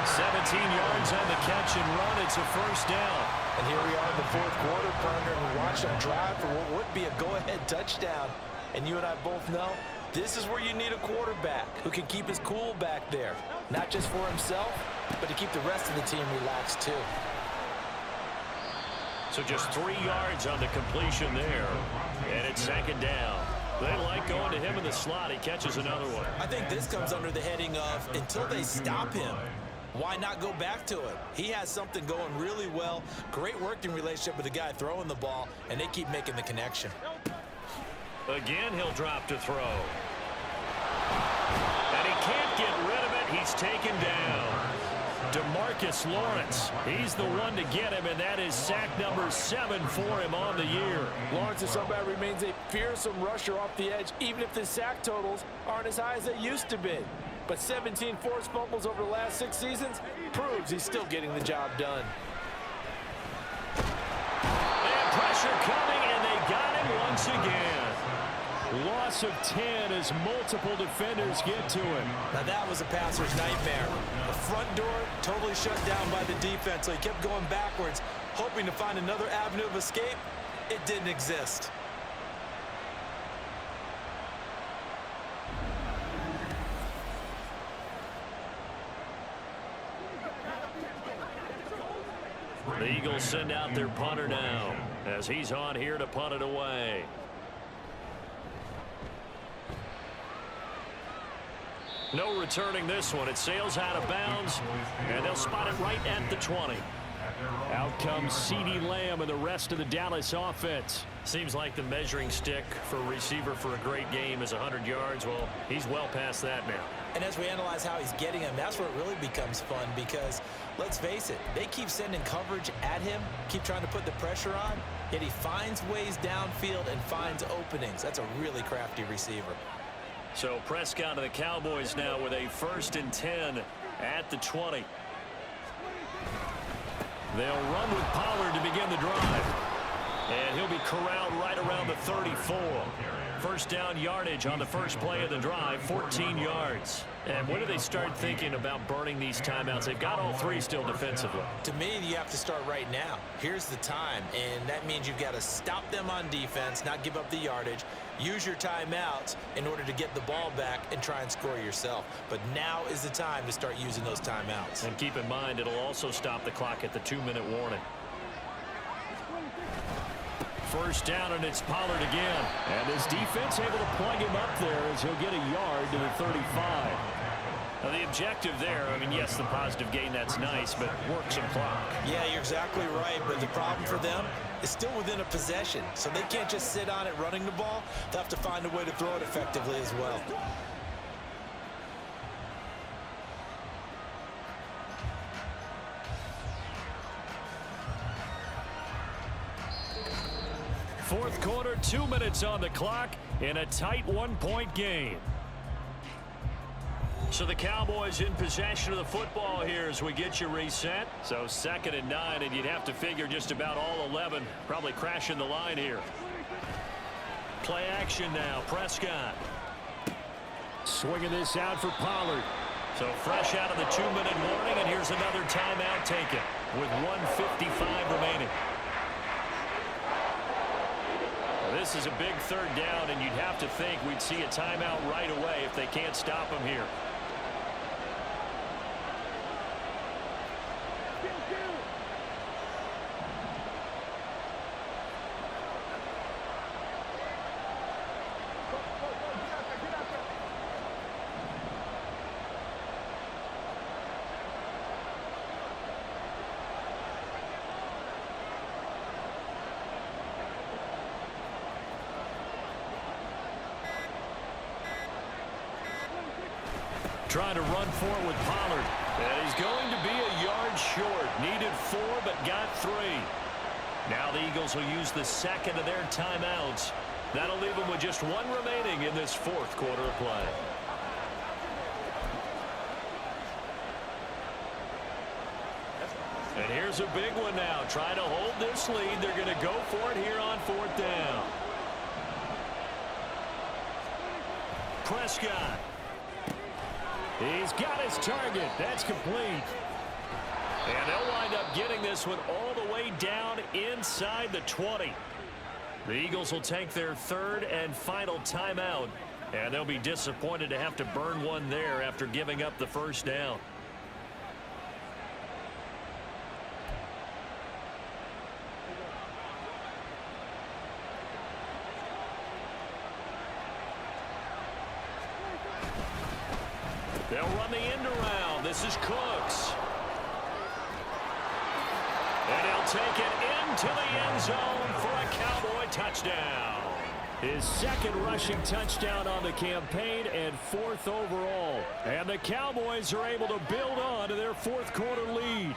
17 yards on the catch and run. It's a first down. And here we are in the fourth quarter, partner, and we watch them drive for what would be a go-ahead touchdown. And you and I both know this is where you need a quarterback who can keep his cool back there. Not just for himself, but to keep the rest of the team relaxed too. So just 3 yards on the completion there. And it's second down. They like going to him in the slot. He catches another one. I think this comes under the heading of until they stop him, why not go back to it? He has something going really well. Great working relationship with the guy throwing the ball, and they keep making the connection. Again, he'll drop to throw. And he can't get rid of it. He's taken down. DeMarcus Lawrence, he's the one to get him, and that is sack number 7 for him on the year. Lawrence is somebody remains a fearsome rusher off the edge, even if the sack totals aren't as high as they used to be. But 17 forced fumbles over the last 6 seasons proves he's still getting the job done. And pressure coming, and they got him once again. Loss of 10 as multiple defenders get to him. Now that was a passer's nightmare. The front door totally shut down by the defense, so he kept going backwards, hoping to find another avenue of escape. It didn't exist. The Eagles send out their punter now as he's on here to punt it away. No returning this one. It sails out of bounds, and they'll spot it right at the 20. Out comes CeeDee Lamb and the rest of the Dallas offense. Seems like the measuring stick for a receiver for a great game is 100 yards. Well, he's well past that now. And as we analyze how he's getting him, that's where it really becomes fun because, let's face it, they keep sending coverage at him, keep trying to put the pressure on, yet he finds ways downfield and finds openings. That's a really crafty receiver. So Prescott and the Cowboys now with a 1st and 10 at the 20. They'll run with Pollard to begin the drive. And he'll be corralled right around the 34. First down yardage on the first play of the drive, 14 yards. And when do they start thinking about burning these timeouts? They've got all 3 still defensively. To me, you have to start right now. Here's the time, and that means you've got to stop them on defense, not give up the yardage, use your timeouts in order to get the ball back and try and score yourself. But now is the time to start using those timeouts. And keep in mind, it'll also stop the clock at the 2-minute warning. First down, and it's Pollard again. And his defense able to plug him up there as he'll get a yard to the 35. Now, the objective there, I mean, yes, the positive gain, that's nice, but work some clock. Yeah, you're exactly right, but the problem for them is still within a possession, so they can't just sit on it running the ball. They'll have to find a way to throw it effectively as well. Fourth quarter, 2 minutes on the clock in a tight 1-point game. So the Cowboys in possession of the football here as we get you reset. So 2nd and 9, and you'd have to figure just about all 11 probably crashing the line here. Play action now, Prescott. Swinging this out for Pollard. So fresh out of the 2-minute warning, and here's another timeout taken with 1:55 remaining. This is a big 3rd down, and you'd have to think we'd see a timeout right away if they can't stop him here. Trying to run for it with Pollard. And he's going to be a yard short. Needed 4, but got 3. Now the Eagles will use the 2nd of their timeouts. That'll leave them with just 1 remaining in this 4th quarter of play. And here's a big one now. Trying to hold this lead. They're going to go for it here on 4th down. Prescott. He's got his target. That's complete. And they'll wind up getting this one all the way down inside the 20. The Eagles will take their 3rd and final timeout. And they'll be disappointed to have to burn one there after giving up the 1st down. They'll run the end around. This is Cooks. And he'll take it into the end zone for a Cowboy touchdown. His 2nd rushing touchdown on the campaign and 4th overall. And the Cowboys are able to build on to their 4th quarter lead.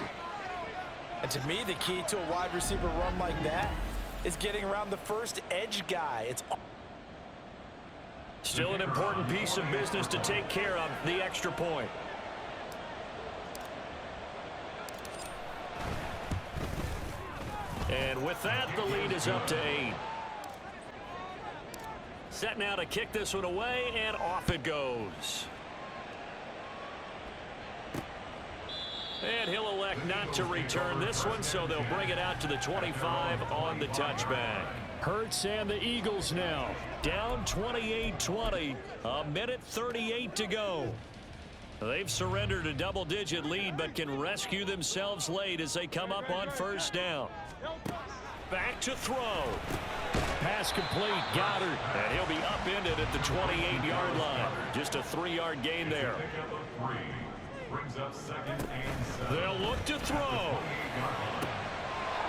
And to me, the key to a wide receiver run like that is getting around the first edge guy. It's still an important piece of business to take care of, the extra point. And with that, the lead is up to 8. Set now to kick this one away, and off it goes. And he'll elect not to return this one, so they'll bring it out to the 25 on the touchback. Hurts and the Eagles now down 28-20, a minute 38 to go. They've surrendered a double-digit lead, but can rescue themselves late as they come up on 1st down. Back to throw. Pass complete. Goddard. And he'll be upended at the 28-yard line. Just a 3-yard gain there. They'll look to throw.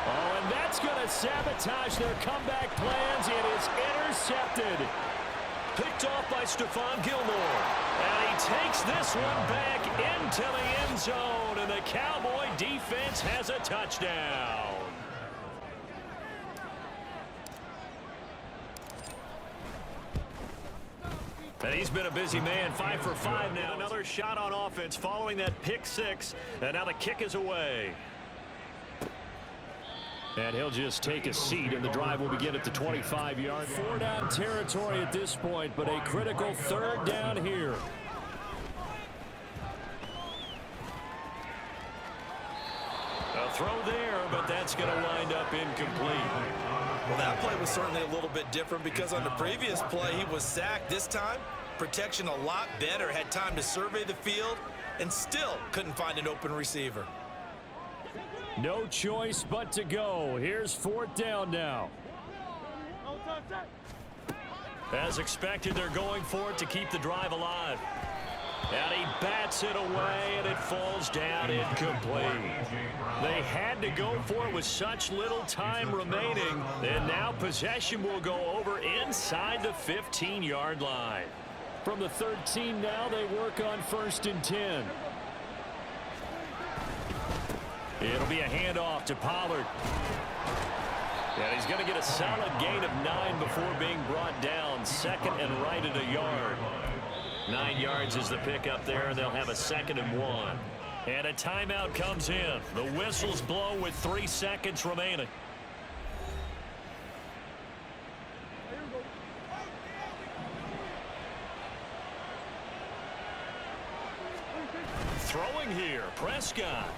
Oh, and that's going to sabotage their comeback plans. It is intercepted. Picked off by Stephon Gilmore. And he takes this one back into the end zone. And the Cowboy defense has a touchdown. And he's been a busy man, 5 for 5 now. Another shot on offense following that pick 6. And now the kick is away. And he'll just take a seat, and the drive will begin at the 25-yard. 4-down territory at this point, but a critical 3rd down here. A throw there, but that's going to wind up incomplete. Well, that play was certainly a little bit different because on the previous play, he was sacked. This time, protection a lot better, had time to survey the field, and still couldn't find an open receiver. No choice but to go. Here's 4th down now. As expected, they're going for it to keep the drive alive. And he bats it away, and it falls down incomplete. They had to go for it with such little time remaining, and now possession will go over inside the 15-yard line. From the 13 now, they work on 1st and 10. It'll be a handoff to Pollard. And he's going to get a solid gain of 9 before being brought down. 2nd and right at a yard. 9 yards is the pickup there, and they'll have a 2nd and 1. And a timeout comes in. The whistles blow with 3 seconds remaining. Throwing here, Prescott.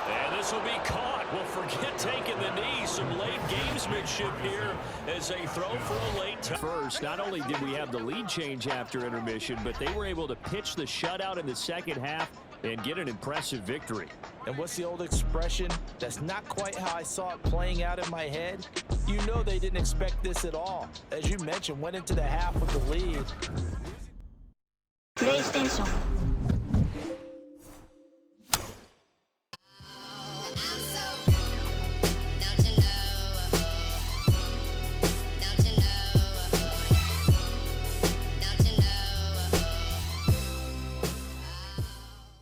And this will be caught. Well, forget taking the knee. Some late gamesmanship here as they throw for a late touchdown. First, not only did we have the lead change after intermission, but they were able to pitch the shutout in the 2nd half and get an impressive victory. And what's the old expression? That's not quite how I saw it playing out in my head. You know they didn't expect this at all. As you mentioned, went into the half with the lead. PlayStation